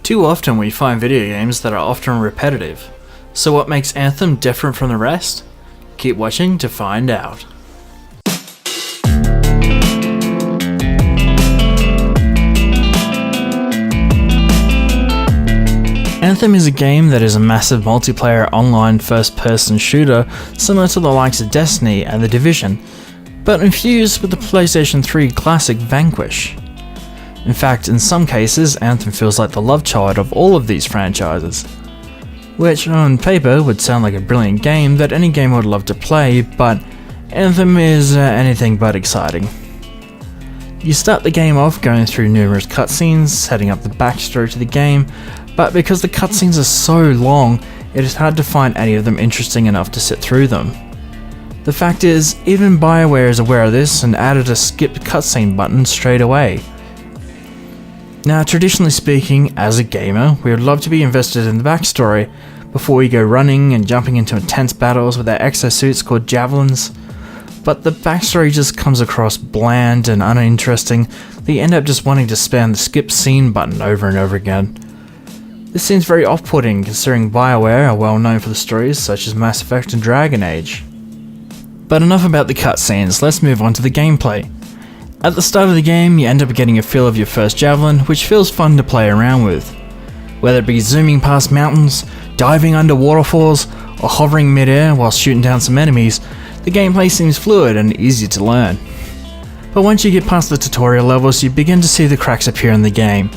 Too often we find video games that are often repetitive. So what makes Anthem different from the rest? Keep watching to find out. Anthem is a game that is a massive multiplayer online first-person shooter similar to the likes of Destiny and The Division, but infused with the PlayStation 3 classic Vanquish. In fact, in some cases, Anthem feels like the love child of all of these franchises, which on paper would sound like a brilliant game that any gamer would love to play, but Anthem is anything but exciting. You start the game off going through numerous cutscenes, setting up the backstory to the game, but because the cutscenes are so long, it is hard to find any of them interesting enough to sit through them. The fact is, even Bioware is aware of this and added a skip cutscene button straight away. Now, traditionally speaking, as a gamer, we would love to be invested in the backstory before we go running and jumping into intense battles with our exosuits called javelins, but the backstory just comes across bland and uninteresting that you end up just wanting to spam the skip scene button over and over again. This seems very off-putting considering Bioware are well known for the stories such as Mass Effect and Dragon Age. But enough about the cutscenes, let's move on to the gameplay. At the start of the game, you end up getting a feel of your first javelin, which feels fun to play around with. Whether it be zooming past mountains, diving under waterfalls, or hovering mid-air while shooting down some enemies, the gameplay seems fluid and easy to learn. But once you get past the tutorial levels, you begin to see the cracks appear in the game.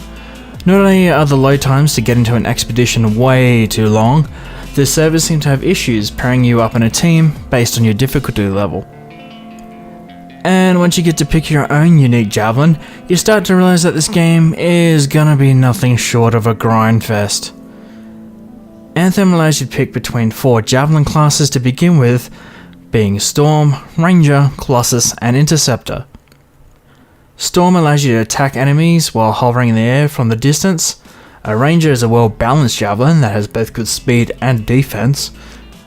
Not only are the load times to get into an expedition way too long, the servers seem to have issues pairing you up in a team based on your difficulty level. And once you get to pick your own unique javelin, you start to realize that this game is gonna be nothing short of a grind fest. Anthem allows you to pick between 4 javelin classes to begin with, being Storm, Ranger, Colossus, and Interceptor. Storm allows you to attack enemies while hovering in the air from the distance. A Ranger is a well-balanced javelin that has both good speed and defense.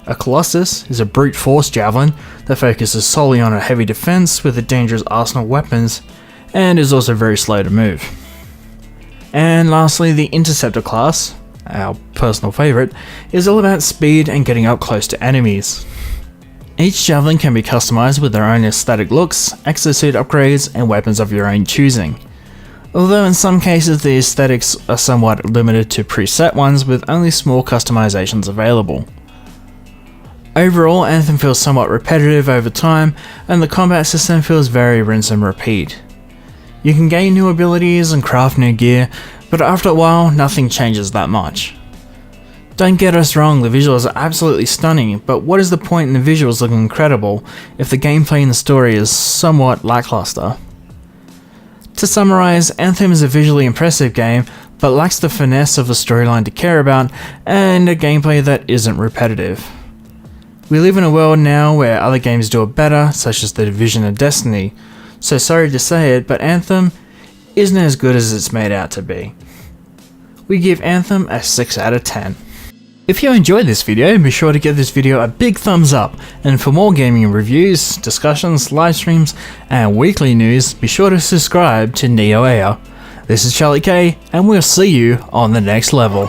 A Colossus is a brute force javelin that focuses solely on a heavy defense with a dangerous arsenal of weapons, and is also very slow to move. And lastly, the Interceptor class, our personal favourite, is all about speed and getting up close to enemies. Each javelin can be customized with their own aesthetic looks, exosuit upgrades, and weapons of your own choosing. Although in some cases the aesthetics are somewhat limited to preset ones with only small customizations available. Overall, Anthem feels somewhat repetitive over time, and the combat system feels very rinse and repeat. You can gain new abilities and craft new gear, but after a while, nothing changes that much. Don't get us wrong, the visuals are absolutely stunning, but what is the point in the visuals looking incredible if the gameplay and the story is somewhat lackluster? To summarize, Anthem is a visually impressive game, but lacks the finesse of a storyline to care about, and a gameplay that isn't repetitive. We live in a world now where other games do it better, such as The Division and Destiny, so sorry to say it, but Anthem isn't as good as it's made out to be. We give Anthem a 6 out of 10. If you enjoyed this video, be sure to give this video a big thumbs up, and for more gaming reviews, discussions, live streams, and weekly news, be sure to subscribe to NeoAir. This is Charlie K, and we'll see you on the next level.